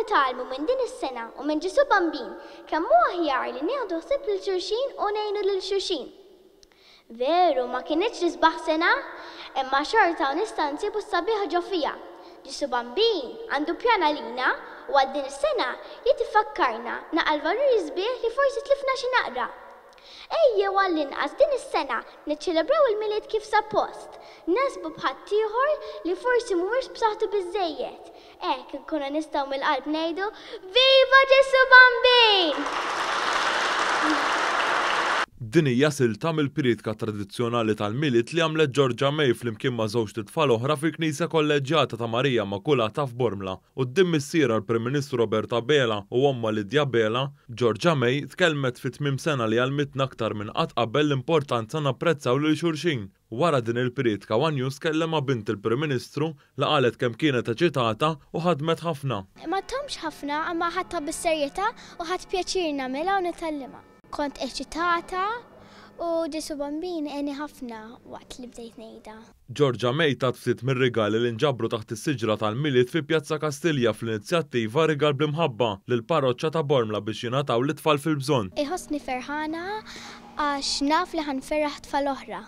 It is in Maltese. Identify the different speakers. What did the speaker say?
Speaker 1: nitalmu minn din is-sena u minn ġisu bambin kemm huwa aħjar li nieħdu ħsieb lil xulxin u ngħinu lil xulxin. Veru ma kienitx nisbaħ sena, imma xorta u nista' nsibu s-sabiħ ġo fija. Ġisu bambin għandu pjana lina u għal din is-sena jitifakkarna naqal valuri sbieħ li forsi tlifna xi naqra. Ejjew għall-inqas din is-sena niċċelebraw il-miliet kif suppost. Nasbu b'ħadd ieħor li forsi mhuwiex b'saħħtu biżżejjed. Hekk inkunu nistgħu mill-qalb ngħidu Viva Ġesu Bambin!
Speaker 2: Din hija silta mill-piritka tradizzjonali tal-miliet li għamlet Georgia May flimkien ma' żewġ titfal oħra fil-Knisja Kolleġjata ta' Marija Immakulata f'Bormla. Quddiem missiera l-Prim Ministru Roberta Bela u omma Lidja Bela, Georgia May tkellmet fit-tmiem sena li għalmitna aktar minn qatt qabel l-importanza napprezzaw lil xulxin. Wara din il-piritka One News kellema bint il-Prim Ministru li qalet kemm kienet eċitata u ħadmet ħafna.
Speaker 1: Ma tomx ħafna imma ħadta bis-serjetà u ħadd pjaċir nagħmilha u nitgħallimha. Kont eċitata u Ġesu Bambin għeni ħafna waqt li bdejt ngħidha.
Speaker 2: Georgia May tat ftit mir-rigali li nġabru taħt is-siġra tal-miliet fi Pjazza Kastilja fl-inizjattiva rigal bl-imħabba lill-parroċċa ta' Bormla biex jingħataw l-itfal fil-bżonn.
Speaker 1: Iħossni ferħana għax naf li ħanferraħ tfal oħra.